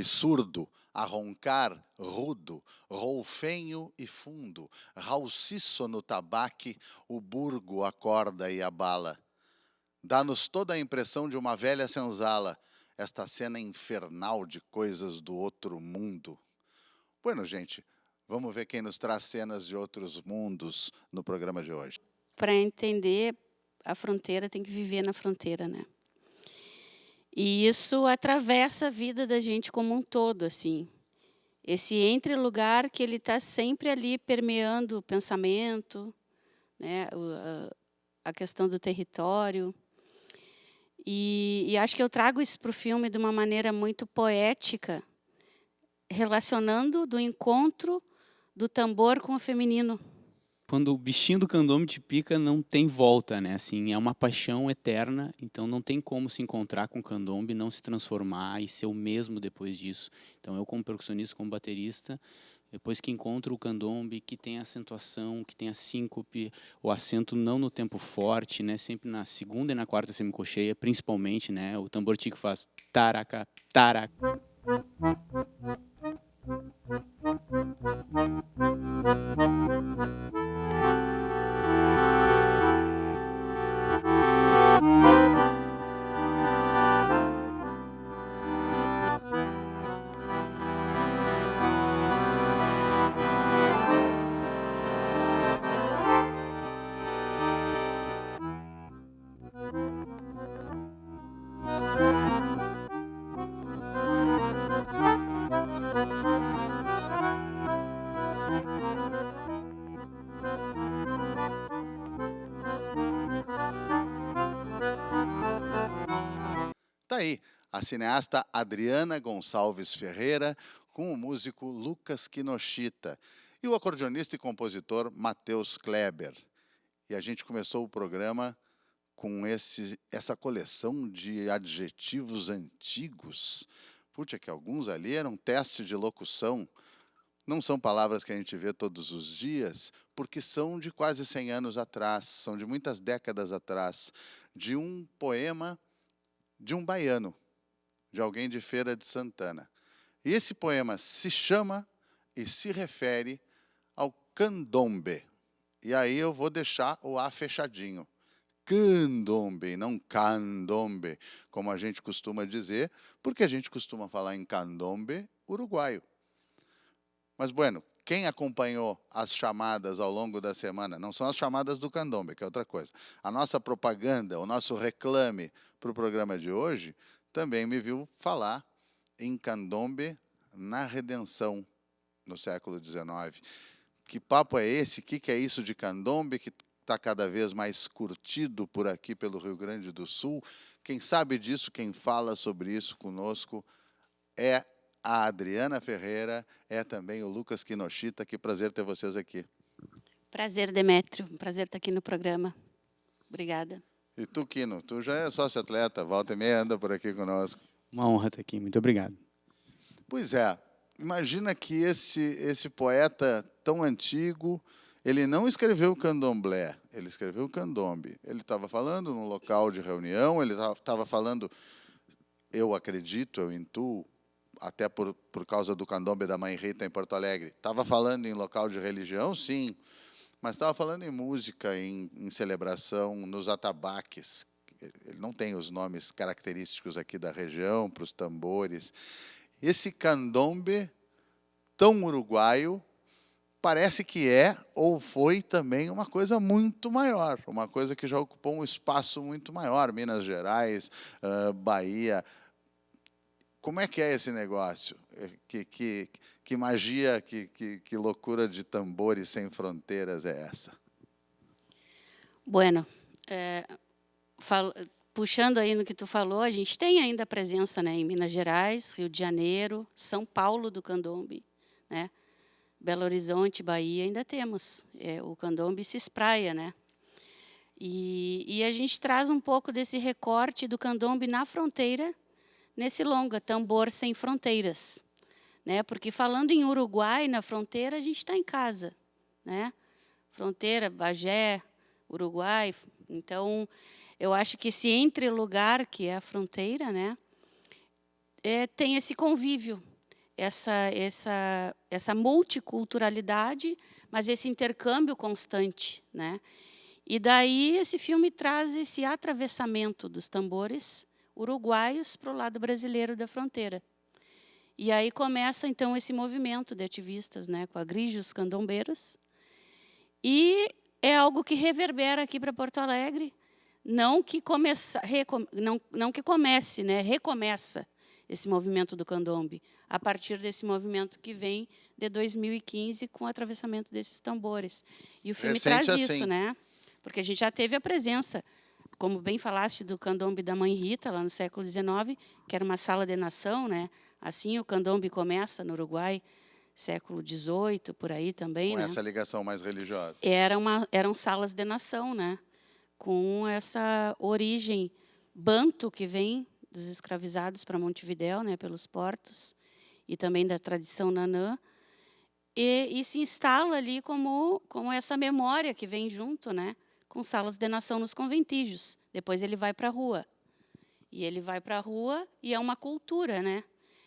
surdo, a roncar rudo, rolfenho e fundo, rauciço no tabaque, o burgo acorda e abala. Dá-nos toda a impressão de uma velha senzala, esta cena infernal de coisas do outro mundo. Bueno, gente, vamos ver quem nos traz cenas de outros mundos no programa de hoje. Para entender a fronteira, tem que viver na fronteira, né? E isso atravessa a vida da gente como um todo, assim. Esse entre-lugar que ele está sempre ali permeando o pensamento, né? A questão do território. E acho que eu trago isso para o filme de uma maneira muito poética, relacionando do encontro do tambor com o feminino. Quando o bichinho do candombe te pica, não tem volta, né? Assim, é uma paixão eterna, então não tem como se encontrar com o candombe, não se transformar e ser o mesmo depois disso. Então eu, como percussionista, como baterista, depois que encontro o candombe, que tem a acentuação, que tem a síncope, o acento não no tempo forte, né? Sempre na segunda e na quarta semicocheia, principalmente, né? O tambor tico faz taraca, taraca. Tá aí, a cineasta Adriana Gonçalves Ferreira com o músico Lucas Kinoshita e o acordeonista e compositor Matheus Kleber. E a gente começou o programa com essa coleção de adjetivos antigos. Puxa, que alguns ali eram testes de locução. Não são palavras que a gente vê todos os dias, porque são de quase 100 anos atrás, são de muitas décadas atrás, de um poema de um baiano, de alguém de Feira de Santana. E esse poema se chama e se refere ao candombe. E aí eu vou deixar o A fechadinho. Candombe, não candombe, como a gente costuma dizer, porque a gente costuma falar em candombe uruguaio. Mas, bueno, quem acompanhou as chamadas ao longo da semana, não são as chamadas do candombe, que é outra coisa. A nossa propaganda, o nosso reclame para o programa de hoje, também me viu falar em candombe na redenção, no século XIX. Que papo é esse? O que é isso de candombe que está cada vez mais curtido por aqui pelo Rio Grande do Sul? Quem sabe disso, quem fala sobre isso conosco é a Adriana Ferreira, é também o Lucas Kinoshita. Que prazer ter vocês aqui. Prazer, Demétrio. Prazer estar aqui no programa. Obrigada. E tu, Kino, tu já é sócio-atleta, volta e meia anda por aqui conosco. Uma honra estar aqui, muito obrigado. Pois é, imagina que esse poeta tão antigo, ele não escreveu candomblé, ele escreveu candombe. Ele estava falando num local de reunião, ele estava falando, eu acredito, eu intuo, até por causa do candombe da Mãe Rita em Porto Alegre, estava falando em local de religião, sim, mas estava falando em música, em celebração, nos atabaques. Ele não tem os nomes característicos aqui da região, para os tambores. Esse candombe tão uruguaio parece que é ou foi também uma coisa muito maior, uma coisa que já ocupou um espaço muito maior, Minas Gerais, Bahia. Como é que é esse negócio? Que magia, que loucura de tambores sem fronteiras é essa? Bueno, puxando aí no que tu falou, a gente tem ainda presença, né, em Minas Gerais, Rio de Janeiro, São Paulo do candombe, né? Belo Horizonte, Bahia, ainda temos. O candombe se espraia, né? E a gente traz um pouco desse recorte do candombe na fronteira, nesse longa, Tambor Sem Fronteiras. Né? Porque falando em Uruguai, na fronteira, a gente está em casa. Né? Fronteira, Bagé, Uruguai. Então, eu acho que esse entre-lugar, que é a fronteira, né? Tem esse convívio. essa multiculturalidade, mas esse intercâmbio constante, né? E daí esse filme traz esse atravessamento dos tambores uruguaios para o lado brasileiro da fronteira. E aí começa, então, esse movimento de ativistas, né, com a Grijos Candombeiros. E é algo que reverbera aqui para Porto Alegre, não que comece, né, recomeça esse movimento do candombe, a partir desse movimento que vem de 2015 com o atravessamento desses tambores. E o filme Recente traz assim. isso, né? Porque a gente já teve a presença, como bem falaste, do candombe da Mãe Rita, lá no século XIX, que era uma sala de nação, né? Assim o candombe começa no Uruguai, século XVIII, por aí também, Com né? essa ligação mais religiosa. Eram salas de nação, né? Com essa origem banto que vem dos escravizados para Montevidéu, né? Pelos portos, e também da tradição nanã, e se instala ali como essa memória que vem junto, né? Com salas de nação nos conventígios. Depois ele vai para a rua. E ele vai para a rua e é uma cultura, né?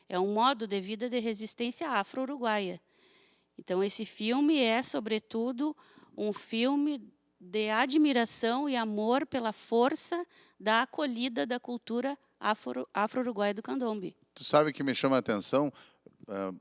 É um modo de vida de resistência afro-uruguaia. Então, esse filme é, sobretudo, um filme de admiração e amor pela força da acolhida da cultura afro-uruguaia do candombe. Tu sabe que me chama a atenção,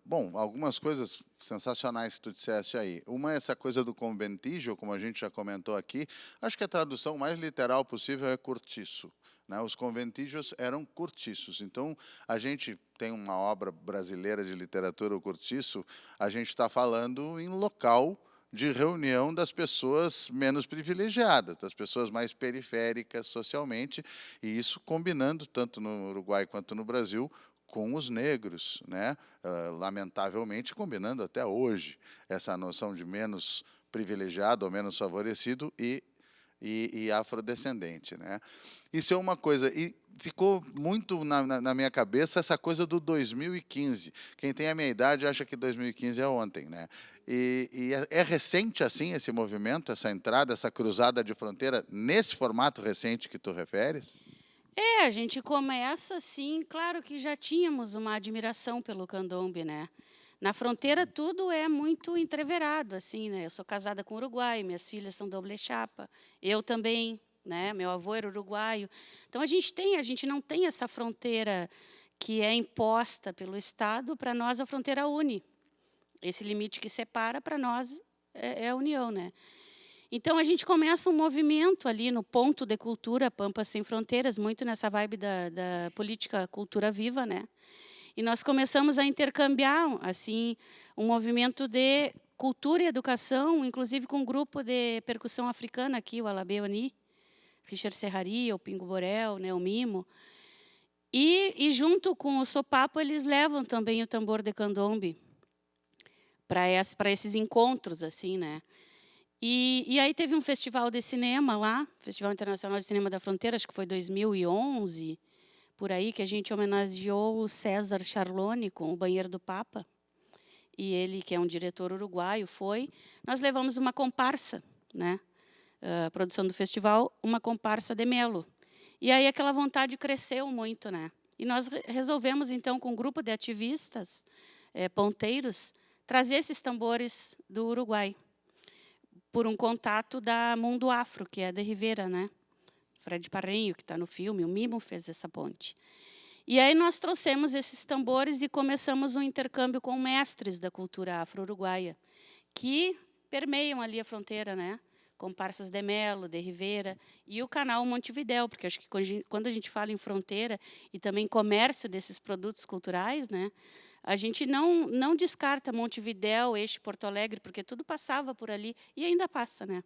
bom, algumas coisas sensacionais que tu disseste aí. Uma é essa coisa do conventígio, como a gente já comentou aqui. Acho que a tradução mais literal possível é cortiço, né? Os conventígios eram cortiços. Então, a gente tem uma obra brasileira de literatura, o cortiço, a gente está falando em local de reunião das pessoas menos privilegiadas, das pessoas mais periféricas socialmente, e isso combinando tanto no Uruguai quanto no Brasil com os negros, né? Lamentavelmente combinando até hoje essa noção de menos privilegiado ou menos favorecido e afrodescendente, né? Isso é uma coisa, e ficou muito na minha cabeça essa coisa do 2015. Quem tem a minha idade acha que 2015 é ontem, né? E é recente assim esse movimento, essa entrada, essa cruzada de fronteira, nesse formato recente que tu referes? A gente começa assim, claro que já tínhamos uma admiração pelo candombe, né? Na fronteira tudo é muito entreverado, assim, né? Eu sou casada com uruguai, minhas filhas são doble chapa, eu também, né? Meu avô era uruguaio. Então a gente não tem essa fronteira que é imposta pelo Estado, para nós a fronteira une. Esse limite que separa, para nós, é a união, né? Então, a gente começa um movimento ali no ponto de cultura Pampas Sem Fronteiras, muito nessa vibe da política cultura viva, né? E nós começamos a intercambiar, assim, um movimento de cultura e educação, inclusive com um grupo de percussão africana aqui, o Alabeoni, Richard Serrari, o Pingo Borel, né, o Mimo. E junto com o Sopapo, eles levam também o tambor de candombe para esses encontros, assim, né? E aí teve um festival de cinema lá, Festival Internacional de Cinema da Fronteira, acho que foi 2011, por aí, que a gente homenageou o César Charlone com O Banheiro do Papa. E ele, que é um diretor uruguaio, foi. Nós levamos uma comparsa, né? A produção do festival, uma comparsa de Melo. E aí aquela vontade cresceu muito, né? E nós resolvemos, então, com um grupo de ativistas ponteiros, trazer esses tambores do Uruguai, por um contato da Mundo Afro, que é de Rivera, né? Fred Parrinho, que está no filme, o Mimo fez essa ponte. E aí nós trouxemos esses tambores e começamos um intercâmbio com mestres da cultura afro-uruguaia, que permeiam ali a fronteira, né? Comparsas de Melo, de Rivera, e o canal Montevidéu, porque acho que quando a gente fala em fronteira e também comércio desses produtos culturais, né? A gente não descarta Montevidéu, Eixo Porto Alegre, porque tudo passava por ali e ainda passa, né?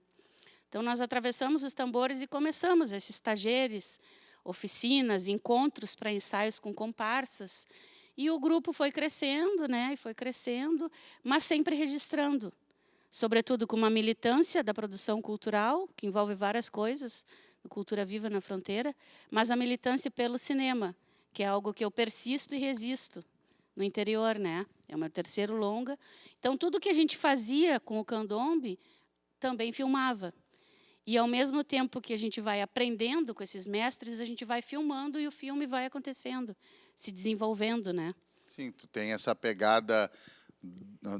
Então, nós atravessamos os tambores e começamos esses tageres, oficinas, encontros para ensaios com comparsas. E o grupo foi crescendo, né? E foi crescendo, mas sempre registrando. Sobretudo com uma militância da produção cultural, que envolve várias coisas, Cultura Viva na Fronteira, mas a militância pelo cinema, que é algo que eu persisto e resisto no interior, né? É o meu terceiro longa. Então, tudo que a gente fazia com o candombe, também filmava. E, ao mesmo tempo que a gente vai aprendendo com esses mestres, a gente vai filmando e o filme vai acontecendo, se desenvolvendo, né? Sim, tu tem essa pegada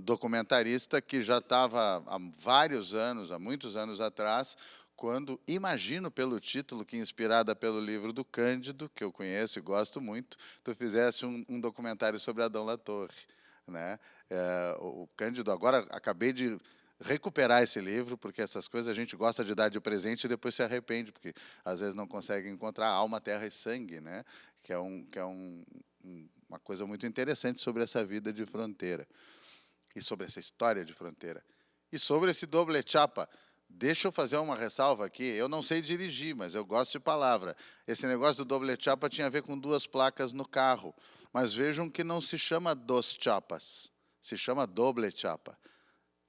documentarista que já estava há vários anos, há muitos anos atrás, quando, imagino pelo título, que inspirada pelo livro do Cândido, que eu conheço e gosto muito, tu fizesse um documentário sobre Adão Latorre, né? O Cândido, agora acabei de recuperar esse livro, porque essas coisas a gente gosta de dar de presente e depois se arrepende, porque às vezes não consegue encontrar Alma, Terra e Sangue, né? Que é uma coisa muito interessante sobre essa vida de fronteira e sobre essa história de fronteira. E sobre esse doble chapa, deixa eu fazer uma ressalva aqui. Eu não sei dirigir, mas eu gosto de palavra. Esse negócio do doble chapa tinha a ver com 2 placas no carro. Mas vejam que não se chama dos chapas, se chama doble chapa,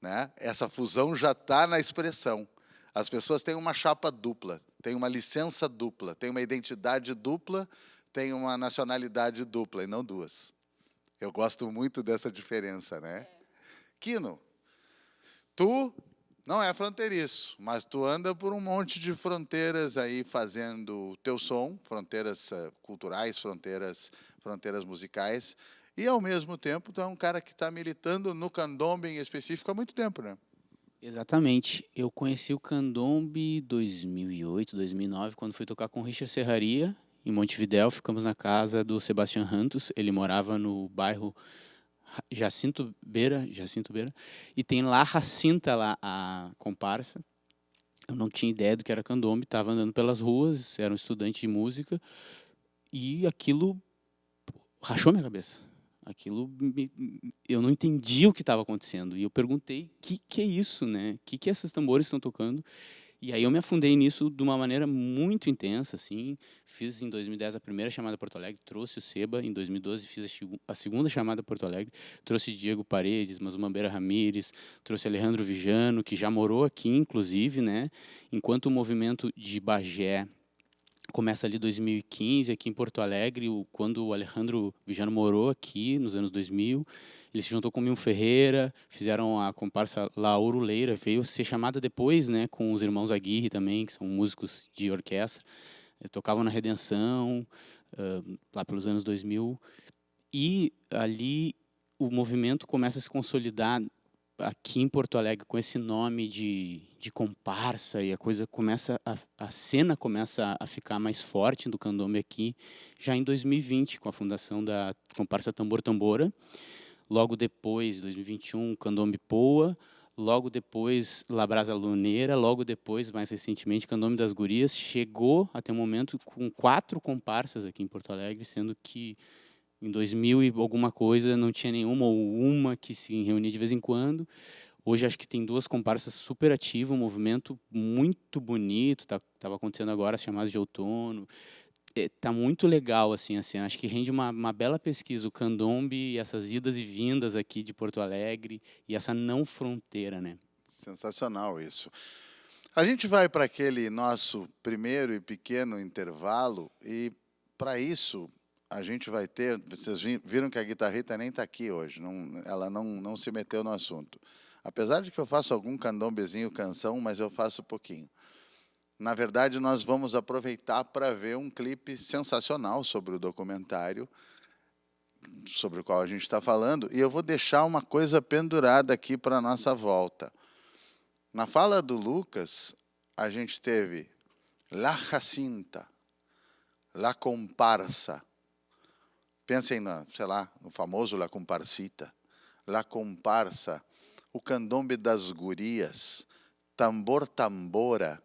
né? Essa fusão já está na expressão. As pessoas têm uma chapa dupla, têm uma licença dupla, têm uma identidade dupla, têm uma nacionalidade dupla, e não 2. Eu gosto muito dessa diferença, né? Quino, tu não é fronteiriço, mas tu anda por um monte de fronteiras aí fazendo o teu som, fronteiras culturais, fronteiras musicais, e ao mesmo tempo tu é um cara que está militando no candombe em específico há muito tempo, né? Exatamente. Eu conheci o candombe em 2008, 2009, quando fui tocar com o Richard Serraria, em Montevidéu. Ficamos na casa do Sebastião Rantos. Ele morava no bairro Jacinto Beira, e tem lá a Jacinta, lá, a comparsa. Eu não tinha ideia do que era candombe, estava andando pelas ruas, era um estudante de música, e aquilo rachou minha cabeça. Eu não entendi o que estava acontecendo. E eu perguntei, que é isso, né? Que esses tambores estão tocando? E aí eu me afundei nisso de uma maneira muito intensa, assim. Fiz em 2010 a primeira chamada a Porto Alegre, trouxe o Seba. Em 2012 fiz a segunda chamada a Porto Alegre, trouxe Diego Paredes, Mazumambeira Ramires, trouxe Alejandro Vijano, que já morou aqui, inclusive, né? Enquanto o movimento de Bagé começa ali em 2015, aqui em Porto Alegre, quando o Alejandro Vijano morou aqui, nos anos 2000, ele se juntou com o Milton Ferreira, fizeram a comparsa La Uruleira, veio ser chamada depois, né, com os irmãos Aguirre também, que são músicos de orquestra, tocavam na Redenção, lá pelos anos 2000, e ali o movimento começa a se consolidar aqui em Porto Alegre com esse nome de comparsa, e a cena começa a ficar mais forte do candombe aqui, já em 2020, com a fundação da comparsa Tambor Tambora. Logo depois, 2021, Candombe Poa. Logo depois, La Brasa Luneira. Logo depois, mais recentemente, Candombe das Gurias. Chegou até o momento com 4 comparsas aqui em Porto Alegre, sendo que em 2000 e alguma coisa não tinha nenhuma, ou uma que se reunia de vez em quando. Hoje acho que tem 2 comparsas super ativas, um movimento muito bonito, estava acontecendo agora as chamadas de outono. Tá muito legal assim a cena. Acho que rende uma bela pesquisa o candombe e essas idas e vindas aqui de Porto Alegre e essa não fronteira, né? Sensacional isso. A gente vai para aquele nosso primeiro e pequeno intervalo e para isso a gente vai ter, vocês viram que a guitarrita nem está aqui hoje, ela não se meteu no assunto. Apesar de que eu faço algum candombezinho, canção, mas eu faço pouquinho. Na verdade, nós vamos aproveitar para ver um clipe sensacional sobre o documentário sobre o qual a gente está falando, e eu vou deixar uma coisa pendurada aqui para a nossa volta. Na fala do Lucas, a gente teve La Jacinta, La Comparsa. Pensem no famoso La Comparsita, La Comparsa, o candombe das gurias, Tambor Tambora.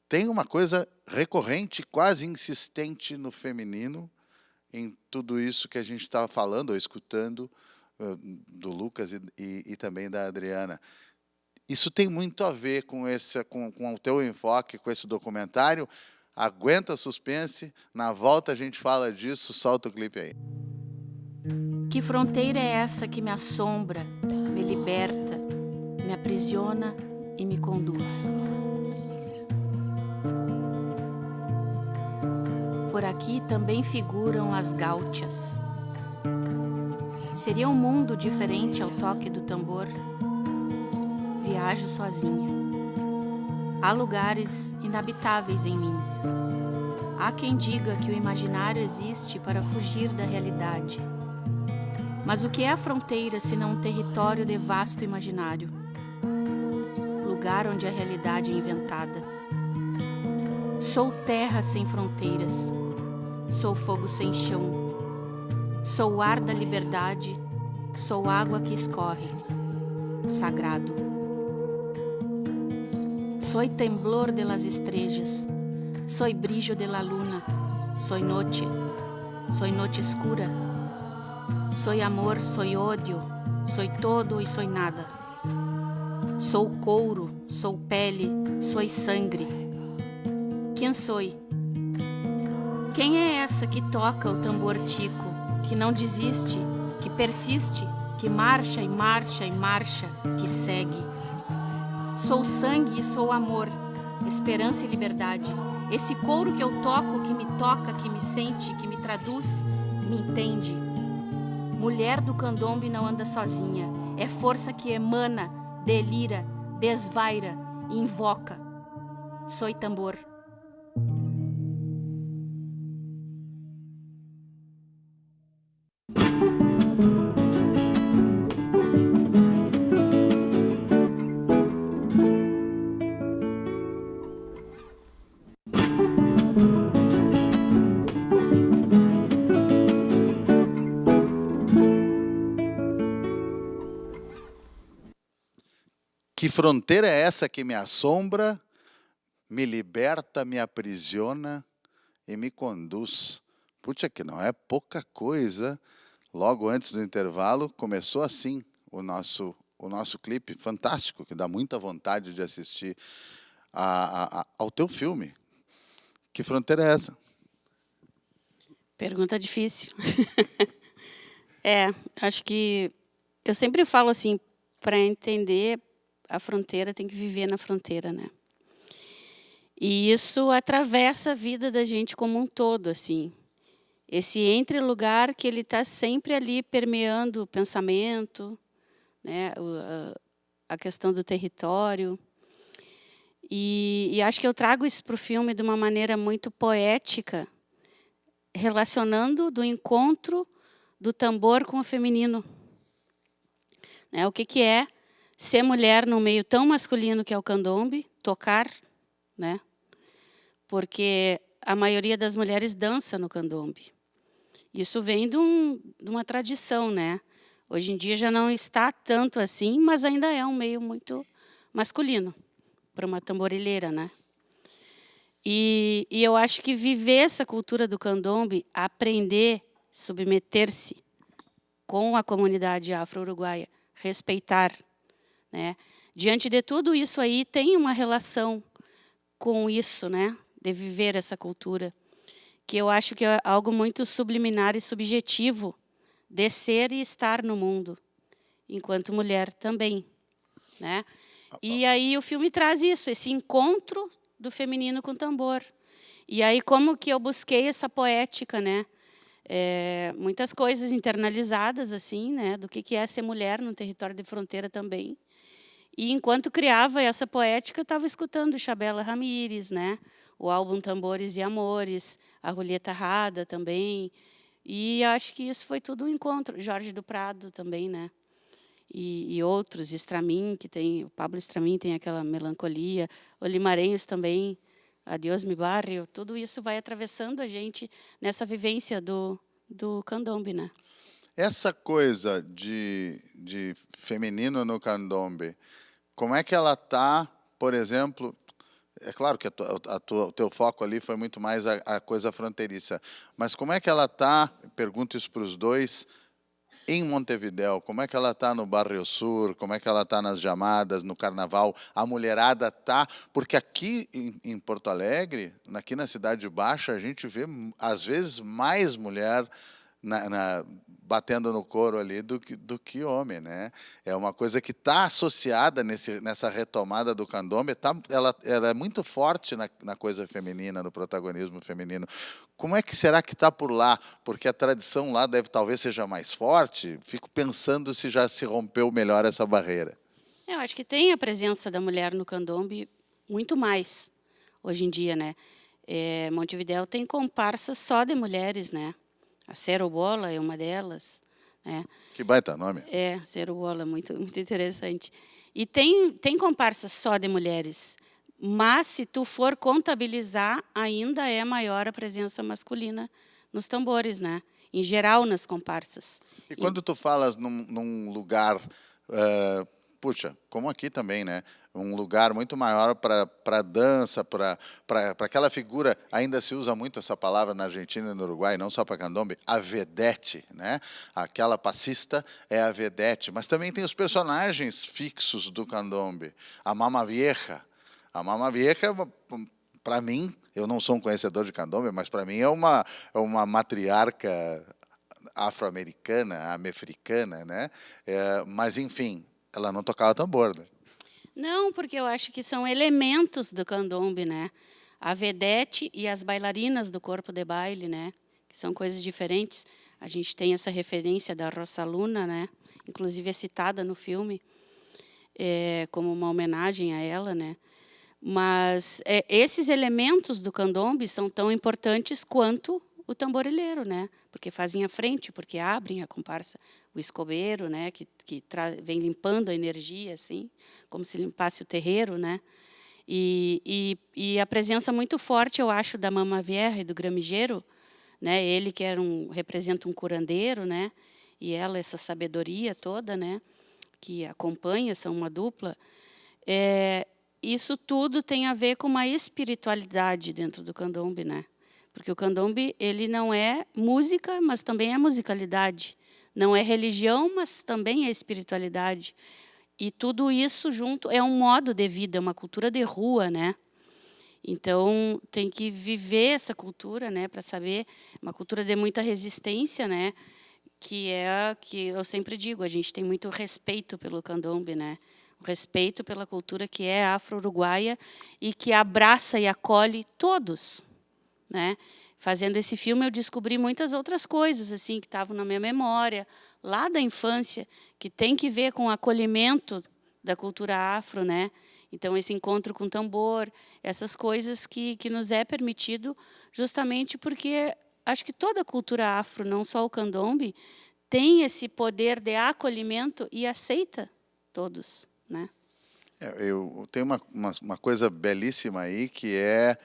Tem uma coisa recorrente, quase insistente no feminino, em tudo isso que a gente estava falando ou escutando do Lucas e também da Adriana. Isso tem muito a ver com o teu enfoque, com esse documentário. Aguenta o suspense, na volta a gente fala disso, solta o clipe aí. Que fronteira é essa que me assombra, me liberta, me aprisiona e me conduz? Por aqui também figuram as gaúchas. Seria um mundo diferente ao toque do tambor? Viajo sozinha. Há lugares inabitáveis em mim. Há quem diga que o imaginário existe para fugir da realidade. Mas o que é a fronteira senão um território de vasto imaginário? Lugar onde a realidade é inventada. Sou terra sem fronteiras. Sou fogo sem chão. Sou o ar da liberdade. Sou água que escorre. Sagrado. Soy temblor de las estrellas. Soy brillo de la luna. Soy noche escura. Soy amor, soy ódio, soy todo e soy nada. Sou couro, sou pele, soy sangue. Quem sou? Quem é essa que toca o tambor tico, que não desiste, que persiste, que marcha e marcha e marcha, que segue? Sou sangue e sou amor, esperança e liberdade. Esse couro que eu toco, que me toca, que me sente, que me traduz, me entende. Mulher do candombe não anda sozinha. É força que emana, delira, desvaira, invoca. Soy tambor. Que fronteira é essa que me assombra, me liberta, me aprisiona e me conduz? Puxa, que não é pouca coisa. Logo antes do intervalo, começou assim o nosso clipe fantástico, que dá muita vontade de assistir ao teu filme. Que fronteira é essa? Pergunta difícil. Acho que eu sempre falo assim, para entender a fronteira, tem que viver na fronteira, né? E isso atravessa a vida da gente como um todo, assim. Esse entre-lugar que ele está sempre ali permeando o pensamento, né? A questão do território. E acho que eu trago isso para o filme de uma maneira muito poética, relacionando do encontro do tambor com o feminino. Né? O que é ser mulher num meio tão masculino que é o candombe, tocar, né? Porque a maioria das mulheres dança no candombe. Isso vem de uma tradição, né? Hoje em dia já não está tanto assim, mas ainda é um meio muito masculino para uma tamborilheira, né? E eu acho que viver essa cultura do candombe, aprender, submeter-se com a comunidade afro-uruguaia, respeitar, né? Diante de tudo isso aí, tem uma relação com isso, né? De viver essa cultura, que eu acho que é algo muito subliminar e subjetivo de ser e estar no mundo, enquanto mulher também, né? E aí o filme traz isso, esse encontro do feminino com o tambor. E aí como que eu busquei essa poética, né? Muitas coisas internalizadas, assim, né? Do que é ser mulher no território de fronteira também. E enquanto criava essa poética, eu estava escutando Chabela Ramírez, né? O álbum Tambores e Amores, a Julieta Rada também. E acho que isso foi tudo um encontro. Jorge do Prado também, né? E outros, Stramin, que tem, o Pablo Stramin tem aquela melancolia, o Limarenhos também, Adiós Mi Barrio, tudo isso vai atravessando a gente nessa vivência do candombe, né? Essa coisa de feminino no candombe, como é que ela está, por exemplo, é claro que o teu foco ali foi muito mais a coisa fronteiriça, mas como é que ela está, pergunto isso para os dois, em Montevidéu, como é que ela está no Barrio Sur, como é que ela está nas jamadas, no carnaval, a mulherada está, porque aqui em Porto Alegre, aqui na Cidade Baixa, a gente vê, às vezes, mais mulher batendo no couro ali do que homem, né? É uma coisa que está associada nessa retomada do candombe, ela é muito forte na coisa feminina, no protagonismo feminino. Como é que será que está por lá? Porque a tradição lá talvez seja mais forte. Fico pensando se já se rompeu melhor essa barreira. Eu acho que tem a presença da mulher no candombe muito mais hoje em dia, né? Montevidéu tem comparsas só de mulheres, né? A Cero Bola é uma delas, né? Que baita nome. Ceruola, muito, muito interessante. E tem comparsas só de mulheres, mas se tu for contabilizar, ainda é maior a presença masculina nos tambores, né? Em geral, nas comparsas. E quando tu falas num lugar, puxa, como aqui também, né? Um lugar muito maior para dança, para aquela figura, ainda se usa muito essa palavra na Argentina e no Uruguai, não só para candombe, a vedete, né? Aquela passista é a vedete, mas também tem os personagens fixos do candombe, a Mama Vieja. A Mama Vieja, para mim, eu não sou um conhecedor de candombe, mas para mim é uma matriarca afro-americana, americana, né? Mas, enfim, ela não tocava tambor, né? Não, porque eu acho que são elementos do candombe, né? A vedete e as bailarinas do corpo de baile, né? Que são coisas diferentes. A gente tem essa referência da Rosa Luna, né? Inclusive é citada no filme como uma homenagem a ela, né? Mas esses elementos do candombe são tão importantes quanto o tamborilheiro, né? Porque fazem a frente, porque abrem a comparsa. O escobeiro, né? Que vem limpando a energia, assim, como se limpasse o terreiro, né? E a presença muito forte, eu acho, da Mama Vieja e do gramijeiro, né? Ele que representa um curandeiro, né? E ela, essa sabedoria toda, né? Que acompanha, são uma dupla. Isso tudo tem a ver com uma espiritualidade dentro do candombe, né? Porque o candombe, ele não é música, mas também é musicalidade. Não é religião, mas também é espiritualidade. E tudo isso junto é um modo de vida, uma cultura de rua, né? Então, tem que viver essa cultura, né, para saber, uma cultura de muita resistência, né? Que eu sempre digo, a gente tem muito respeito pelo candombe, né? O respeito pela cultura que é afro-uruguaia e que abraça e acolhe todos, né? Fazendo esse filme, eu descobri muitas outras coisas assim que estavam na minha memória, lá da infância, que tem que ver com o acolhimento da cultura afro, né? Então, esse encontro com o tambor, essas coisas que nos é permitido justamente porque acho que toda a cultura afro, não só o candombe, tem esse poder de acolhimento e aceita todos, né? Eu tenho uma coisa belíssima aí, que é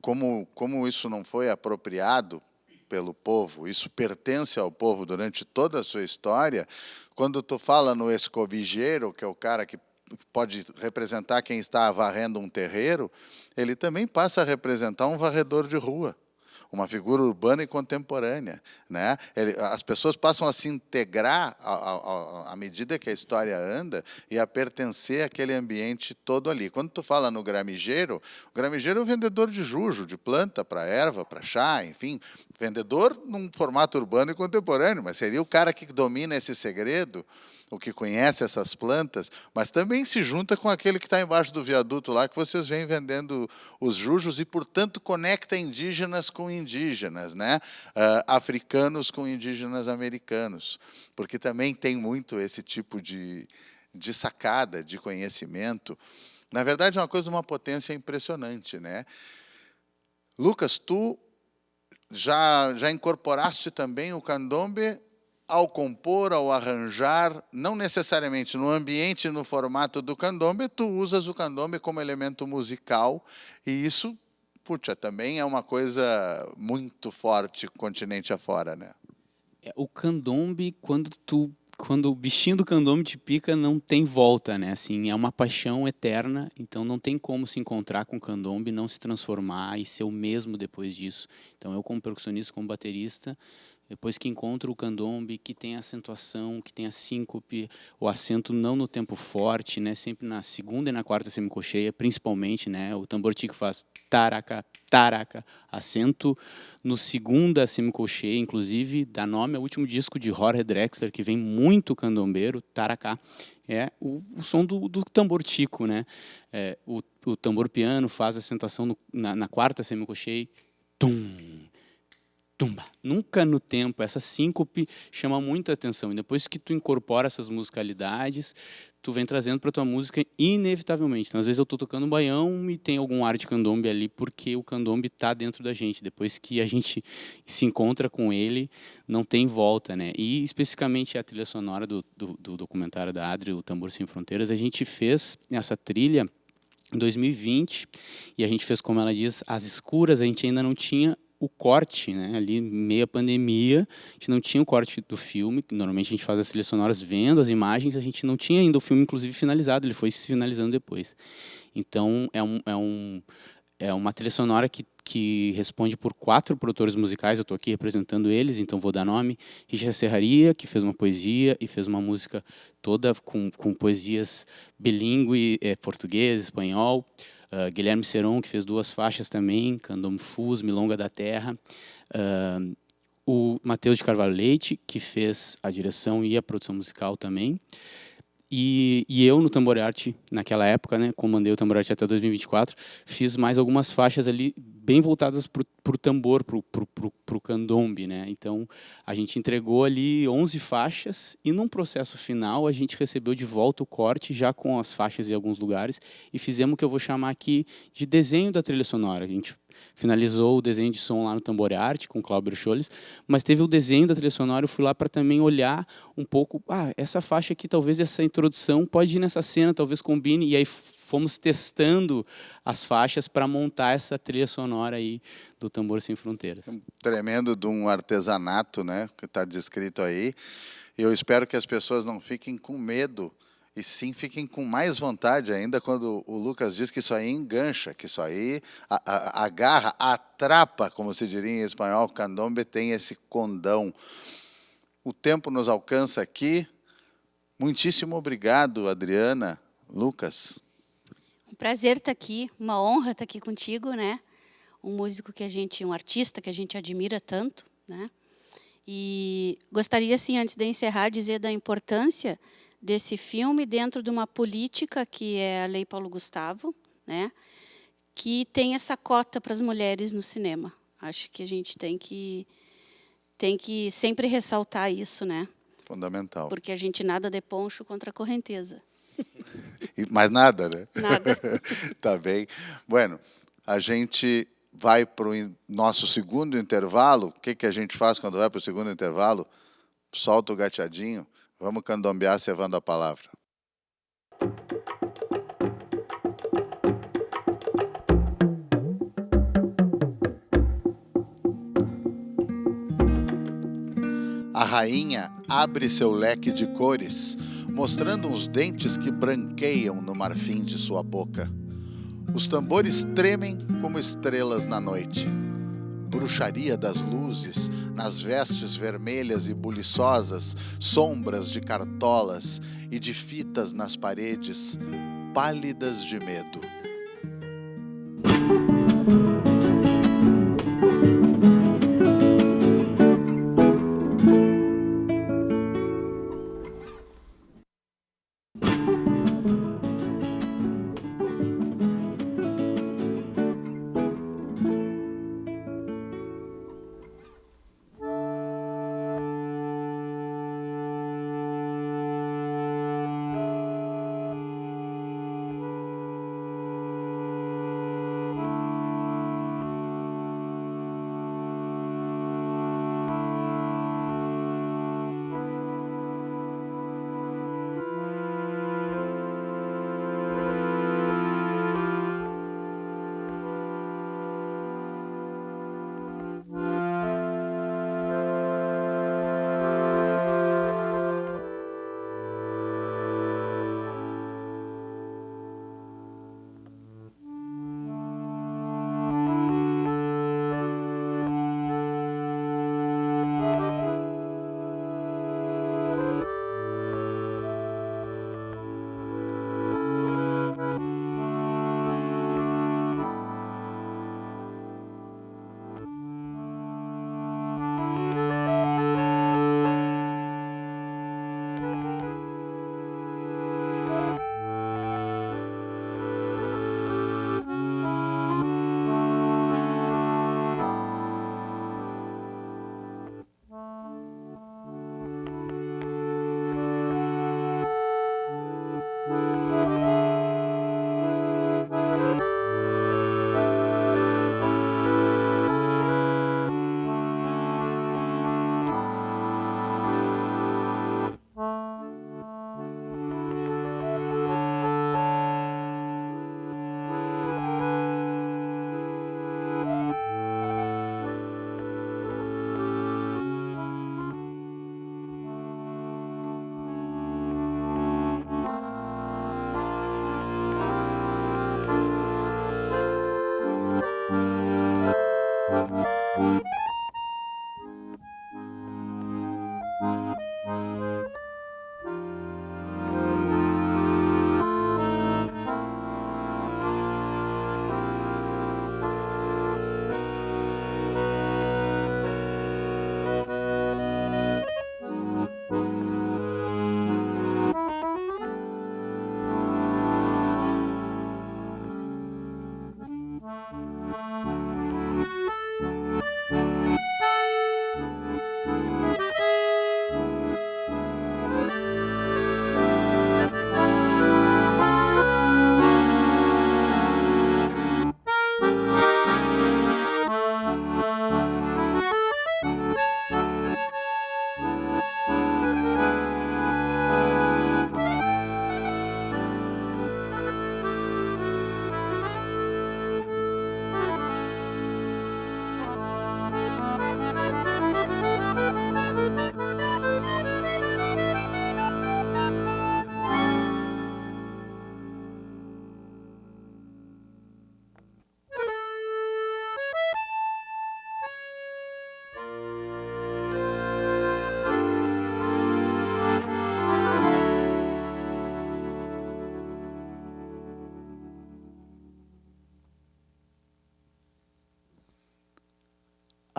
como isso não foi apropriado pelo povo, isso pertence ao povo durante toda a sua história. Quando tu fala no escobijeiro, que é o cara que pode representar quem está varrendo um terreiro, ele também passa a representar um varredor de rua, uma figura urbana e contemporânea, né? As pessoas passam a se integrar à medida que a história anda e a pertencer àquele ambiente todo ali. Quando tu fala no gramijeiro, o gramijeiro é o vendedor de jujo, de planta para erva, para chá, enfim, vendedor num formato urbano e contemporâneo, mas seria o cara que domina esse segredo, o que conhece essas plantas, mas também se junta com aquele que está embaixo do viaduto lá, que vocês vêm vendendo os jujos e, portanto, conecta indígenas com indígenas, né? Africanos com indígenas americanos, porque também tem muito esse tipo de sacada, de conhecimento. Na verdade, é uma coisa de uma potência impressionante, né? Lucas, tu já incorporaste também o candombe ao compor, ao arranjar, não necessariamente no ambiente, no formato do candombe, tu usas o candombe como elemento musical, e isso, puxa, também é uma coisa muito forte continente afora, né? O candombe, quando o bichinho do candombe te pica, não tem volta, né? Assim, é uma paixão eterna, então não tem como se encontrar com o candombe, não se transformar e ser o mesmo depois disso. Então, eu como percussionista, como baterista, depois que encontro o candombe, que tem a acentuação, que tem a síncope, o acento não no tempo forte, né? Sempre na segunda e na quarta semicolcheia, principalmente, né? O tambor tico faz taraca, taraca, acento no segunda semicolcheia, inclusive dá nome ao último disco de Jorge Drexler, que vem muito candombeiro, taracá. É o som do tambor tico, né? O tambor piano faz a acentuação na quarta semicolcheia, tum, tumba. Nunca no tempo. Essa síncope chama muita atenção. E depois que tu incorpora essas musicalidades, tu vem trazendo para tua música inevitavelmente. Então, às vezes eu estou tocando um baião e tem algum ar de candombe ali, porque o candombe está dentro da gente. Depois que a gente se encontra com ele, não tem volta, né? E especificamente a trilha sonora do documentário da Adri, o Tambor Sem Fronteiras, a gente fez essa trilha em 2020 e a gente fez, como ela diz, as escuras. A gente ainda não tinha o corte, né? Ali meia pandemia, a gente não tinha o corte do filme. Normalmente a gente faz as trilhas sonoras vendo as imagens, a gente não tinha ainda o filme inclusive finalizado, ele foi se finalizando depois. Então é uma trilha sonora que responde por 4 produtores musicais. Eu estou aqui representando eles, então vou dar nome. Richard Serraria, que fez uma poesia e fez uma música toda com poesias bilíngue, português, espanhol. Guilherme Seron, que fez 2 faixas também, Candombe Fus, Milonga da Terra. O Matheus de Carvalho Leite, que fez a direção e a produção musical também. E eu, no Tamborarte, naquela época, né, comandei o Tamborarte até 2024, fiz mais algumas faixas ali bem voltadas para o tambor, para o candombe, né? Então, a gente entregou ali 11 faixas e, num processo final, a gente recebeu de volta o corte, já com as faixas em alguns lugares, e fizemos o que eu vou chamar aqui de desenho da trilha sonora. A gente finalizou o desenho de som lá no Tamborarte, com o Cláudio Scholes, mas teve o desenho da trilha sonora. Eu fui lá para também olhar um pouco, essa faixa aqui, talvez essa introdução pode ir nessa cena, talvez combine, e aí fomos testando as faixas para montar essa trilha sonora aí do Tambor Sem Fronteiras. Tremendo de um artesanato, né, que está descrito aí. Eu espero que as pessoas não fiquem com medo, e sim fiquem com mais vontade ainda quando o Lucas diz que isso aí engancha, que isso aí agarra, atrapa, como se diria em espanhol. Candombe tem esse condão. O tempo nos alcança aqui. Muitíssimo obrigado, Adriana, Lucas. Um prazer estar aqui, uma honra estar aqui contigo, né? Um artista que a gente admira tanto, né? E gostaria, assim, antes de encerrar, dizer da importância desse filme dentro de uma política que é a Lei Paulo Gustavo, né? Que tem essa cota para as mulheres no cinema. Acho que a gente tem que sempre ressaltar isso, né? Fundamental. Porque a gente nada de poncho contra a correnteza. Mais nada, né? Nada. Tá bem. Bueno, a gente vai para o nosso segundo intervalo. O que a gente faz quando vai para o segundo intervalo? Solta o gateadinho. Vamos candombear cevando a palavra. A rainha abre seu leque de cores, mostrando uns dentes que branqueiam no marfim de sua boca. Os tambores tremem como estrelas na noite. Bruxaria das luzes, nas vestes vermelhas e buliçosas, sombras de cartolas e de fitas nas paredes, pálidas de medo.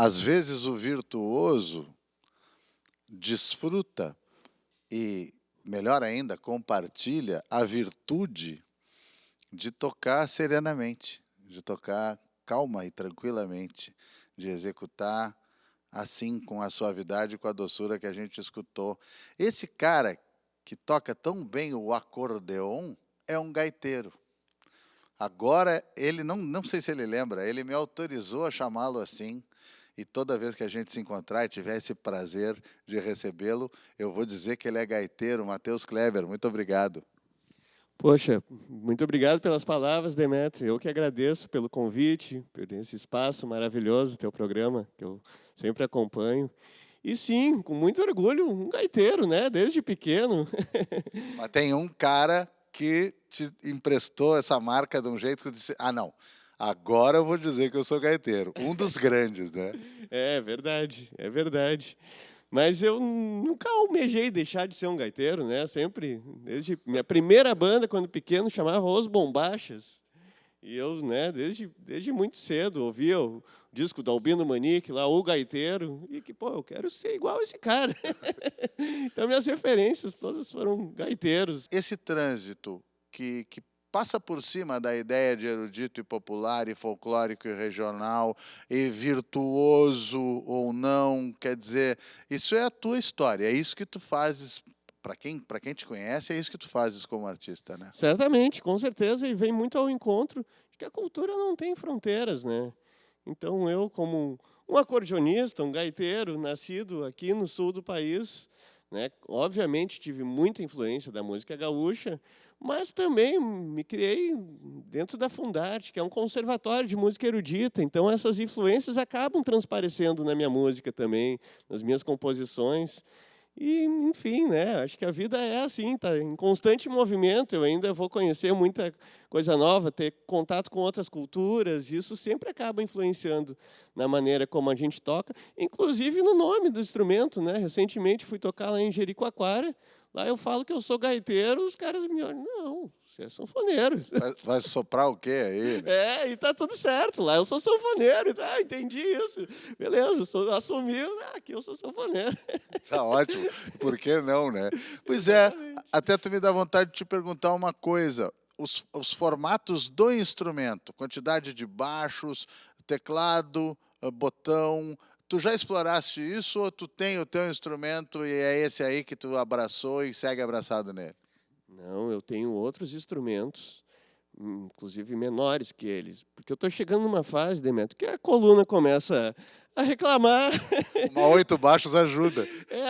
Às vezes o virtuoso desfruta e, melhor ainda, compartilha a virtude de tocar serenamente, de tocar calma e tranquilamente, de executar assim com a suavidade e com a doçura que a gente escutou. Esse cara que toca tão bem o acordeon é um gaiteiro. Agora, ele não sei se ele lembra, ele me autorizou a chamá-lo assim, e toda vez que a gente se encontrar e tiver esse prazer de recebê-lo, eu vou dizer que ele é gaiteiro. Matheus Kleber, muito obrigado. Poxa, muito obrigado pelas palavras, Demetrio. Eu que agradeço pelo convite, por esse espaço maravilhoso, teu programa, que eu sempre acompanho. E sim, com muito orgulho, um gaiteiro, né? Desde pequeno. Mas tem um cara que te emprestou essa marca de um jeito que tu disse, não, agora eu vou dizer que eu sou gaiteiro. Um dos grandes, né? É verdade, é verdade. Mas eu nunca almejei deixar de ser um gaiteiro, né? Sempre, desde minha primeira banda, quando pequeno, chamava Os Bombachas. E eu, né, desde muito cedo, ouvia o disco do Albino Manique, lá, O Gaiteiro, e que, pô, eu quero ser igual a esse cara. Então, minhas referências todas foram gaiteiros. Esse trânsito que passa por cima da ideia de erudito e popular e folclórico e regional e virtuoso ou não, quer dizer, isso é a tua história, é isso que tu fazes, para quem te conhece, é isso que tu fazes como artista, né? Certamente, com certeza, e vem muito ao encontro de que a cultura não tem fronteiras, né? Então, eu, como um acordeonista, um gaiteiro, nascido aqui no sul do país, né, obviamente tive muita influência da música gaúcha, mas também me criei dentro da Fundarte, que é um conservatório de música erudita. Então, essas influências acabam transparecendo na minha música também, nas minhas composições. E, enfim, né, acho que a vida é assim, está em constante movimento. Eu ainda vou conhecer muita coisa nova, ter contato com outras culturas. Isso sempre acaba influenciando na maneira como a gente toca, inclusive no nome do instrumento, né? Recentemente fui tocar lá em Jericoacoara. Lá eu falo que eu sou gaiteiro, os caras me olham, não, você é sanfoneiro. Vai soprar o quê aí? E tá tudo certo, lá eu sou sanfoneiro, tá, entendi isso. Beleza, assumi, aqui eu sou sanfoneiro. Tá ótimo, por que não, né? Pois é, até tu me dá vontade de te perguntar uma coisa. Os formatos do instrumento, quantidade de baixos, teclado, botão, tu já exploraste isso ou tu tem o teu instrumento e é esse aí que tu abraçou e segue abraçado nele? Não, eu tenho outros instrumentos, inclusive menores que eles, porque eu estou chegando numa fase, Demetrio, que a coluna começa a reclamar. Uma 8 baixos ajuda.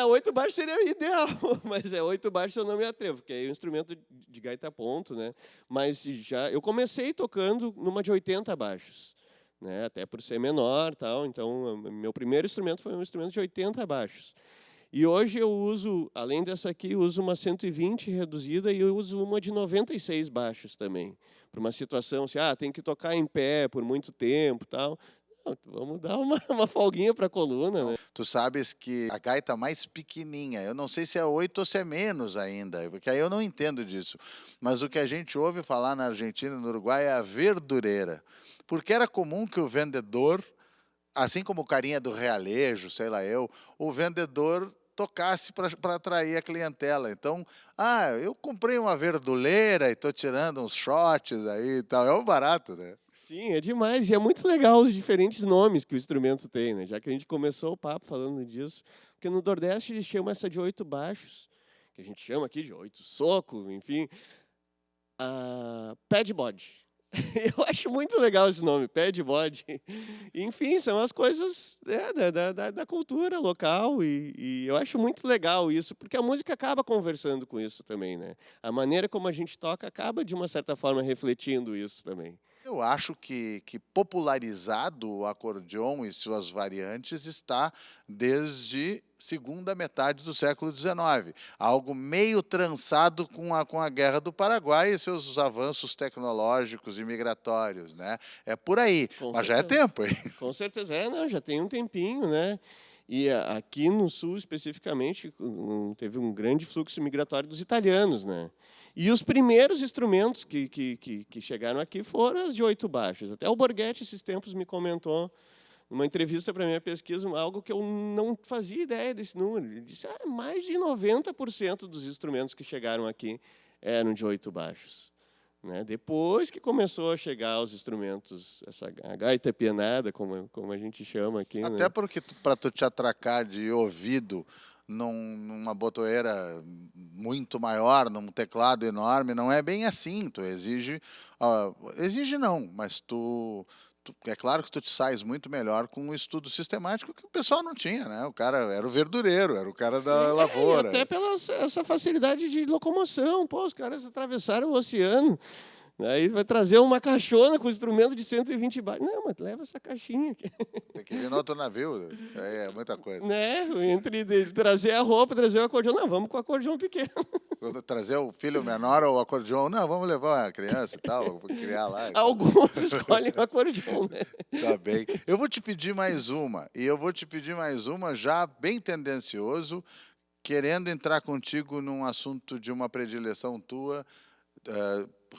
8 baixos seria ideal, mas 8 baixos eu não me atrevo, porque é um instrumento de gaita ponto, né? Mas eu comecei tocando numa de 80 baixos. Né, até por ser menor, tal. Então, meu primeiro instrumento foi um instrumento de 80 baixos. E hoje eu uso, além dessa aqui, eu uso uma 120 reduzida e eu uso uma de 96 baixos também. Para uma situação assim, tem que tocar em pé por muito tempo, tal. Não, vamos dar uma folguinha para a coluna, né? Tu sabes que a gaita mais pequenininha, eu não sei se é 8 ou se é menos ainda, porque aí eu não entendo disso. Mas o que a gente ouve falar na Argentina e no Uruguai é a verdureira. Porque era comum que o vendedor, assim como o carinha do realejo, sei lá o vendedor tocasse para atrair a clientela. Então, eu comprei uma verduleira e estou tirando uns shots aí e tal. É um barato, né? Sim, é demais. E é muito legal os diferentes nomes que o instrumento tem, né? Já que a gente começou o papo falando disso. Porque no Nordeste eles chamam essa de 8 baixos, que a gente chama aqui de 8 soco, enfim. Pé de bode. Eu acho muito legal esse nome, pé de bode. Enfim, são as coisas da cultura local e eu acho muito legal isso, porque a música acaba conversando com isso também, né? A maneira como a gente toca acaba, de uma certa forma, refletindo isso também. Eu acho que popularizado o acordeon e suas variantes está desde segunda metade do século XIX. Algo meio trançado com a Guerra do Paraguai e seus avanços tecnológicos e migratórios, né? É por aí, mas já é tempo, hein? Com certeza, já tem um tempinho, né? E aqui no Sul, especificamente, teve um grande fluxo migratório dos italianos, né? E os primeiros instrumentos que chegaram aqui foram as de 8 baixos. Até o Borghetti, esses tempos, me comentou, numa entrevista para a minha pesquisa, algo que eu não fazia ideia desse número. Ele disse, mais de 90% dos instrumentos que chegaram aqui eram de 8 baixos. Né? Depois que começou a chegar os instrumentos, a gaita penada, como a gente chama aqui. Até né? porque para tu te atracar de ouvido numa botoeira muito maior, num teclado enorme, não é bem assim. Tu exige, exige não, mas é claro que tu te sais muito melhor com um estudo sistemático que o pessoal não tinha, né? O cara era o verdureiro, era o cara da lavoura. E até pela essa facilidade de locomoção. Pô, os caras atravessaram o oceano. Aí vai trazer uma caixona com instrumento de 120 baixos. Não, mas leva essa caixinha aqui. Tem que vir no outro navio, é muita coisa. Né? Entre trazer a roupa, trazer o acordeão. Não, vamos com o acordeão pequeno. Trazer o filho menor ou o acordeão, não, vamos levar a criança e tal, criar lá. Alguns escolhem o acordeão, né? Tá bem. Eu vou te pedir mais uma, e eu vou te pedir mais uma já bem tendencioso, querendo entrar contigo num assunto de uma predileção tua,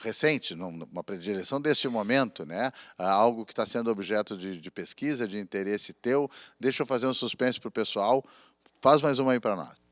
recente, uma predileção deste momento, né? Algo que está sendo objeto de pesquisa, de interesse teu. Deixa eu fazer um suspense para o pessoal. Faz mais uma aí para nós.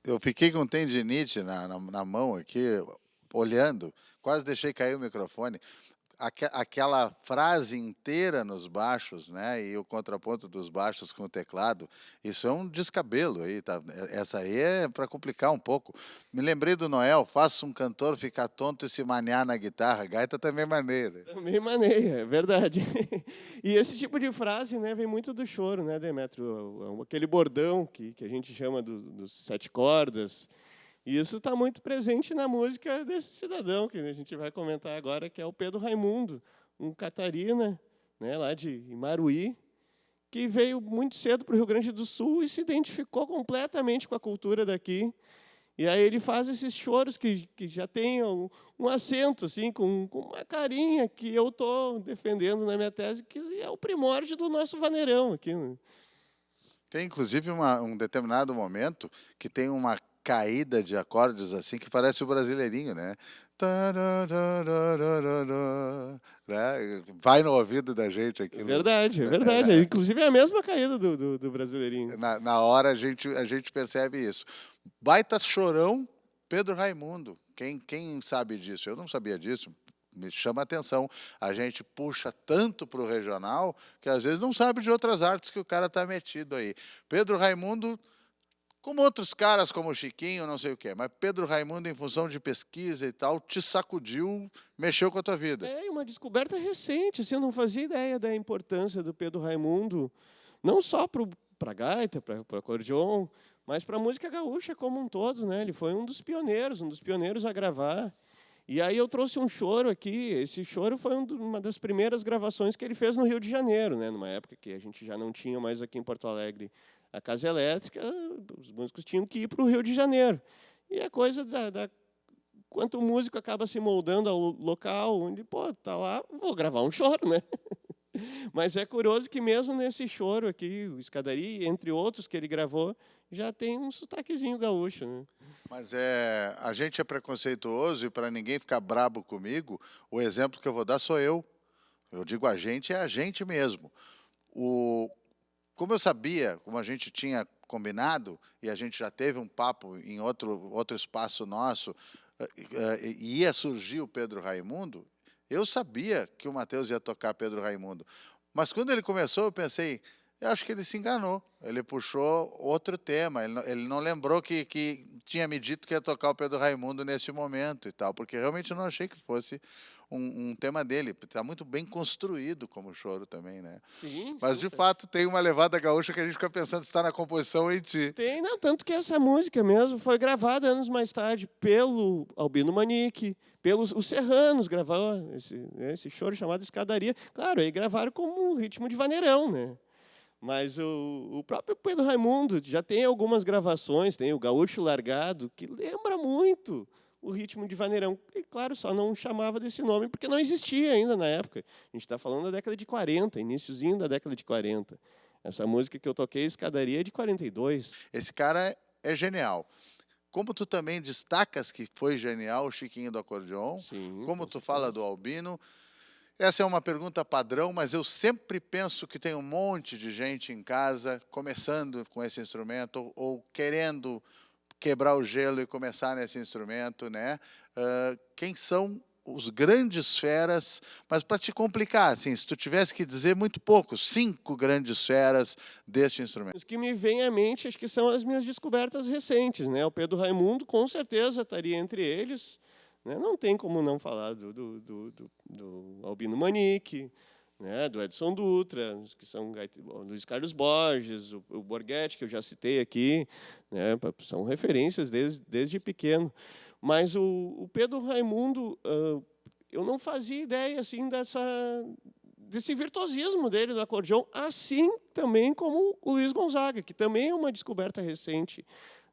Eu fiquei com tendinite na mão aqui, olhando, quase deixei cair o microfone. Aquela frase inteira nos baixos, né, e o contraponto dos baixos com o teclado, isso é um descabelo aí, tá? Essa aí é para complicar um pouco. Me lembrei do Noel, faça um cantor ficar tonto e se maniar na guitarra. Gaita também maneira. Também maneia, é verdade. E esse tipo de frase, né, vem muito do choro, né, Demetrio? Aquele bordão que a gente chama dos 7 cordas. E isso está muito presente na música desse cidadão, que a gente vai comentar agora, que é o Pedro Raimundo, um catarina, né, lá de Imaruí, que veio muito cedo para o Rio Grande do Sul e se identificou completamente com a cultura daqui. E aí ele faz esses choros que já tem um acento, assim, com uma carinha que eu estou defendendo na minha tese, que é o primórdio do nosso vaneirão aqui. Né? Tem, inclusive, um determinado momento que tem uma caída de acordes assim que parece o brasileirinho, né? Né? Vai no ouvido da gente aqui. É verdade, é verdade. Inclusive é a mesma caída do Brasileirinho. Na hora a gente percebe isso. Baita chorão, Pedro Raimundo. Quem sabe disso? Eu não sabia disso. Me chama a atenção. A gente puxa tanto para o regional que às vezes não sabe de outras artes que o cara está metido aí. Pedro Raimundo, como outros caras, como o Chiquinho, não sei o quê, mas Pedro Raimundo, em função de pesquisa e tal, te sacudiu, mexeu com a tua vida. É uma descoberta recente. Assim, eu não fazia ideia da importância do Pedro Raimundo, não só para a gaita, para o acordeon, mas para a música gaúcha como um todo, né? Ele foi um dos pioneiros a gravar. E aí eu trouxe um choro aqui. Esse choro foi uma das primeiras gravações que ele fez no Rio de Janeiro, né? Numa época que a gente já não tinha mais aqui em Porto Alegre a casa elétrica, os músicos tinham que ir para o Rio de Janeiro. E a coisa quanto o músico acaba se moldando ao local, onde, pô, tá lá, vou gravar um choro, né? Mas é curioso que mesmo nesse choro aqui, o Escadaria, entre outros que ele gravou, já tem um sotaquezinho gaúcho, né? Mas a gente é preconceituoso e para ninguém ficar brabo comigo, o exemplo que eu vou dar sou eu. Eu digo a gente, é a gente mesmo. Como eu sabia, como a gente tinha combinado, e a gente já teve um papo em outro espaço nosso, ia surgir o Pedro Raimundo, eu sabia que o Matheus ia tocar Pedro Raimundo. Mas quando ele começou, eu pensei, eu acho que ele se enganou. Ele puxou outro tema. Ele não lembrou que tinha me dito que ia tocar o Pedro Raimundo nesse momento e tal, porque realmente eu não achei que fosse um tema dele. Está muito bem construído como choro também, né? Sim. Mas, de fato, tem uma levada gaúcha que a gente fica pensando se está na composição ou em ti. Tem, não, tanto que essa música mesmo foi gravada anos mais tarde pelo Albino Manique, pelos os Serranos, gravaram esse choro chamado Escadaria. Claro, aí gravaram como um ritmo de vaneirão, né? Mas o próprio Pedro Raimundo já tem algumas gravações, tem o Gaúcho Largado, que lembra muito o ritmo de vaneirão. E, claro, só não chamava desse nome porque não existia ainda na época. A gente está falando da década de 40, iniciozinho da década de 40. Essa música que eu toquei, Escadaria, é de 42. Esse cara é genial. Como tu também destacas que foi genial o Chiquinho do acordeon, Sim, como com tu certeza. fala do Albino, essa é uma pergunta padrão, mas eu sempre penso que tem um monte de gente em casa começando com esse instrumento ou querendo quebrar o gelo e começar nesse instrumento, né? Quem são os grandes feras? Mas para te complicar, assim, se tu tivesse que dizer muito pouco, 5 grandes feras deste instrumento. Os que me vêm à mente, acho que são as minhas descobertas recentes, né? O Pedro Raimundo, com certeza, estaria entre eles. Né? Não tem como não falar do Albino Manique, né? Do Edson Dutra, que são Luiz Carlos Borges, o Borghetti, que eu já citei aqui, né? São referências desde pequeno. Mas o Pedro Raimundo, eu não fazia ideia assim desse virtuosismo dele do acordeão, assim também como o Luiz Gonzaga, que também é uma descoberta recente.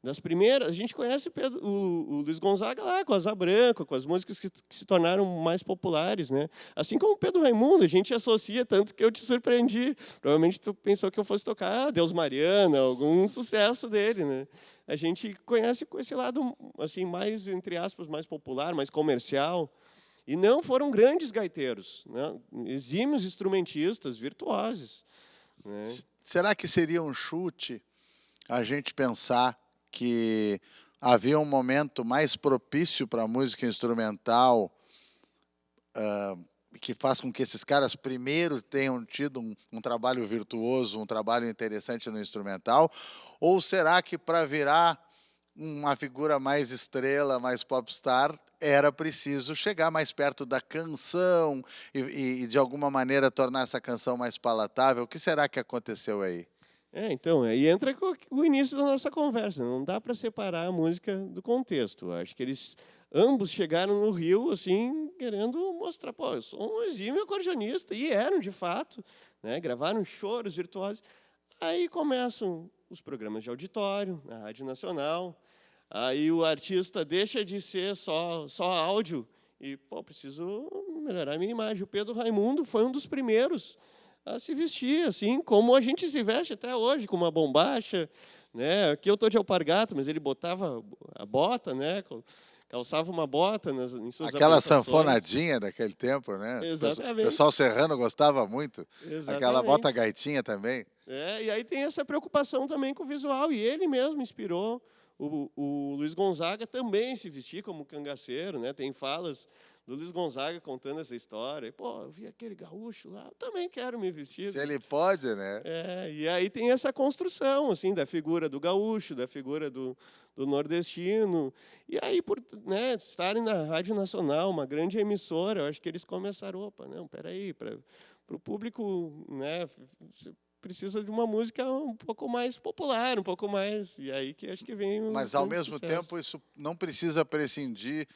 Das primeiras, a gente conhece o Luiz Gonzaga lá com Asa Branca, com as músicas que se tornaram mais populares, né? Assim como o Pedro Raimundo, a gente associa, tanto que eu te surpreendi. Provavelmente tu pensou que eu fosse tocar Deus Mariana, algum sucesso dele, né? A gente conhece com esse lado assim mais, entre aspas, mais popular, mais comercial. E não foram grandes gaiteiros, né? Exímios instrumentistas, virtuosos. Né? Será que seria um chute a gente pensar que havia um momento mais propício para a música instrumental que faz com que esses caras primeiro tenham tido um trabalho virtuoso, um trabalho interessante no instrumental? Ou será que para virar uma figura mais estrela, mais popstar, era preciso chegar mais perto da canção e de alguma maneira tornar essa canção mais palatável? O que será que aconteceu aí? Então, aí entra o início da nossa conversa. Não dá para separar a música do contexto. Acho que eles ambos chegaram no Rio assim, querendo mostrar, pô, eu sou um exímio acordeonista. E eram, de fato. Né? Gravaram choros virtuosos. Aí começam os programas de auditório, na Rádio Nacional. Aí o artista deixa de ser só áudio. E, pô, preciso melhorar a minha imagem. O Pedro Raimundo foi um dos primeiros a se vestir assim, como a gente se veste até hoje, com uma bombacha, né? Aqui eu estou de alpargata, mas ele botava a bota, né? calçava uma bota em suas Aquela apresentações. sanfonadinha daquele tempo, né? Exatamente. O pessoal serrano gostava muito. Exatamente. Aquela bota gaitinha também. E aí tem essa preocupação também com o visual, e ele mesmo inspirou o Luiz Gonzaga também se vestir como cangaceiro, né? Tem falas do Luiz Gonzaga contando essa história. E, pô, eu vi aquele gaúcho lá, eu também quero me vestir. Se ele pode, né? E aí tem essa construção, assim, da figura do gaúcho, da figura do nordestino. E aí, por estarem na Rádio Nacional, uma grande emissora, eu acho que eles começaram, opa, não, peraí, para o público, né, precisa de uma música um pouco mais popular, um pouco mais... E aí que acho que vem Mas, ao mesmo tempo, isso não precisa prescindir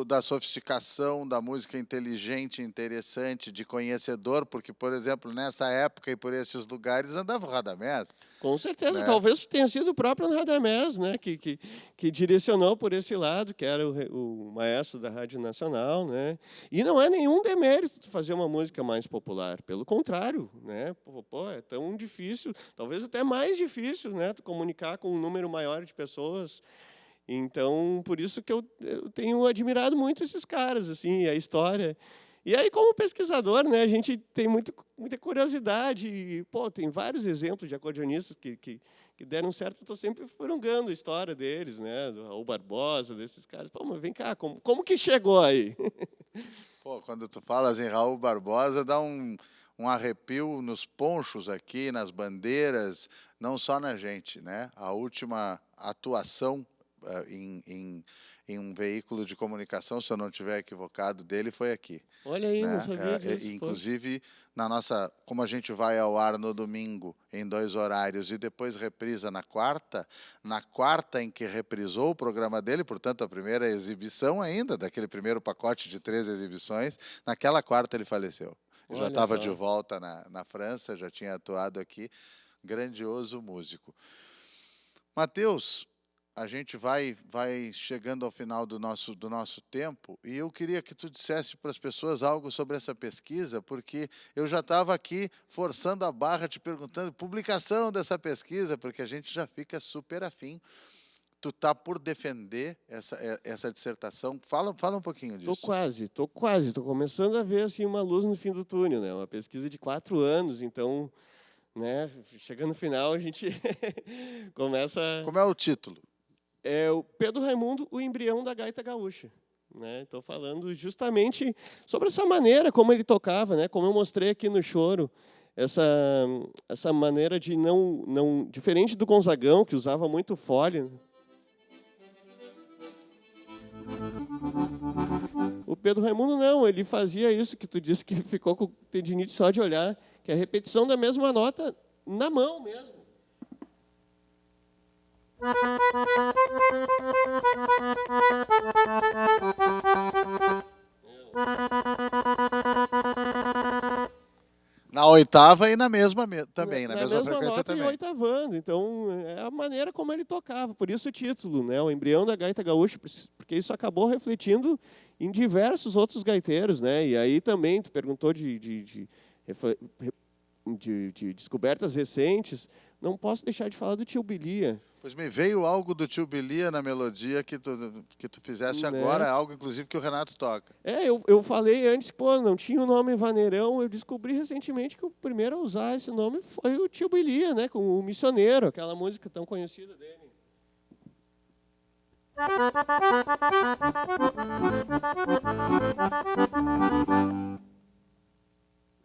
da sofisticação, da música inteligente, interessante, de conhecedor, porque, por exemplo, nessa época e por esses lugares andava o Radamés. Com certeza, né? Talvez tenha sido o próprio Radamés, né, que direcionou por esse lado, que era o maestro da Rádio Nacional, né? E não é nenhum demérito fazer uma música mais popular, pelo contrário, né? Pô, é tão difícil, talvez até mais difícil, né, tu comunicar com um número maior de pessoas. Então, por isso que eu tenho admirado muito esses caras, assim, a história. E aí, como pesquisador, né, a gente tem muita curiosidade. E, pô, tem vários exemplos de acordeonistas que deram certo. Estou sempre furungando a história deles, né, do Raul Barbosa, desses caras. Pô, mas vem cá, como que chegou aí? Pô, quando tu falas em Raul Barbosa, dá um arrepio nos ponchos aqui, nas bandeiras, não só na gente, né? A última atuação em um veículo de comunicação, se eu não estiver equivocado, dele foi aqui. Olha aí, né? não sabia disso. Inclusive, como a gente vai ao ar no domingo, em 2 horários, e depois reprisa na quarta em que reprisou o programa dele, portanto, a primeira exibição ainda, daquele primeiro pacote de 3 exibições, naquela quarta ele faleceu. Já estava de volta na França, já tinha atuado aqui, grandioso músico. Matheus, a gente vai chegando ao final do nosso tempo, e eu queria que tu dissesse para as pessoas algo sobre essa pesquisa, porque eu já estava aqui forçando a barra, te perguntando publicação dessa pesquisa, porque a gente já fica super afim. Tu tá por defender essa dissertação. Fala um pouquinho disso. Tô quase. Tô começando a ver assim uma luz no fim do túnel, né? Uma pesquisa de 4 anos, então, né? Chegando no final, a gente começa. Como é o título? É o Pedro Raimundo, o embrião da gaita gaúcha. Né? Estou falando justamente sobre essa maneira como ele tocava, né? Como eu mostrei aqui no choro, essa maneira de não diferente do Gonzagão, que usava muito fole. O Pedro Raimundo não, ele fazia isso que tu disse que ficou com tendinite só de olhar, que é a repetição da mesma nota na mão mesmo. Na oitava e na mesma também, na mesma mesma frequência nota também. E oitavando. Então, é a maneira como ele tocava. Por isso o título, né? O embrião da gaita gaúcha, porque isso acabou refletindo em diversos outros gaiteiros, né? E aí também, tu perguntou de descobertas recentes, não posso deixar de falar do Tio Bilia. Pois me veio algo do Tio Bilia na melodia que tu fizeste agora, algo inclusive que o Renato toca. Eu falei antes, não tinha o nome Vaneirão, eu descobri recentemente que o primeiro a usar esse nome foi o Tio Bilia, né, com o Missioneiro, aquela música tão conhecida dele.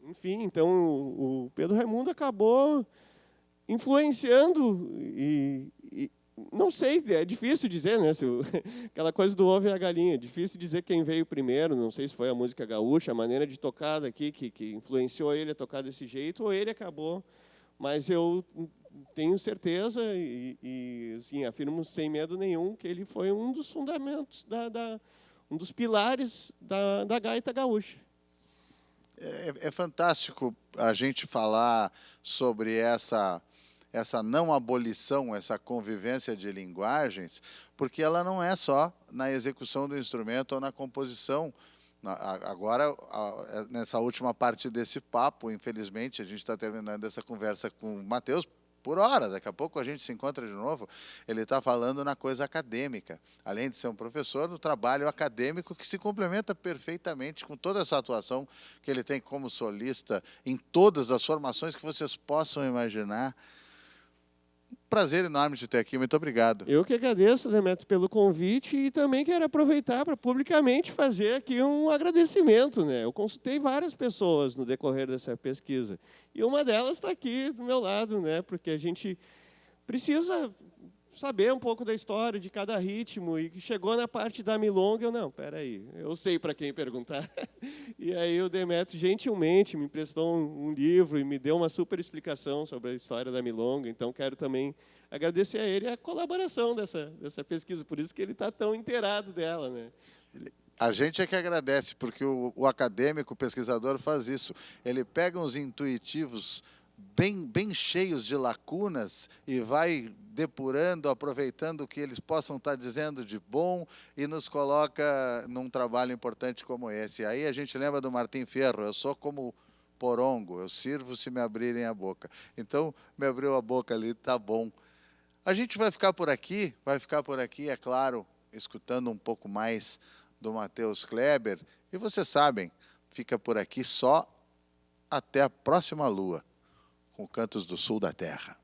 Enfim, então o Pedro Raimundo acabou influenciando e não sei, é difícil dizer, né? Aquela coisa do ovo e a galinha, difícil dizer quem veio primeiro, não sei se foi a música gaúcha, a maneira de tocar daqui que influenciou ele a tocar desse jeito, ou ele acabou, mas eu tenho certeza e assim, afirmo sem medo nenhum que ele foi um dos fundamentos, um dos pilares da gaita gaúcha. É fantástico a gente falar sobre essa não abolição, essa convivência de linguagens, porque ela não é só na execução do instrumento ou na composição. Agora, nessa última parte desse papo, infelizmente, a gente está terminando essa conversa com o Matheus, por hora. Daqui a pouco a gente se encontra de novo. Ele está falando na coisa acadêmica. Além de ser um professor, no trabalho acadêmico que se complementa perfeitamente com toda essa atuação que ele tem como solista em todas as formações que vocês possam imaginar. Prazer enorme de ter aqui, muito obrigado. Eu que agradeço, Demetrio, pelo convite e também quero aproveitar para publicamente fazer aqui um agradecimento, né? Eu consultei várias pessoas no decorrer dessa pesquisa e uma delas está aqui do meu lado, né? Porque a gente precisa saber um pouco da história de cada ritmo e chegou na parte da milonga, não, peraí, eu sei para quem perguntar. E aí o Demetrio gentilmente me emprestou um livro e me deu uma super explicação sobre a história da milonga, então quero também agradecer a ele a colaboração dessa pesquisa, por isso que ele está tão inteirado dela, né? A gente é que agradece, porque o acadêmico, o pesquisador faz isso. Ele pega uns intuitivos bem cheios de lacunas e vai depurando, aproveitando o que eles possam estar dizendo de bom e nos coloca num trabalho importante como esse. Aí a gente lembra do Martim Fierro, eu sou como porongo, eu sirvo se me abrirem a boca. Então, me abriu a boca ali, tá bom. A gente vai ficar por aqui, é claro, escutando um pouco mais do Matheus Kleber. E vocês sabem, fica por aqui só até a próxima lua, com Cantos do Sul da Terra.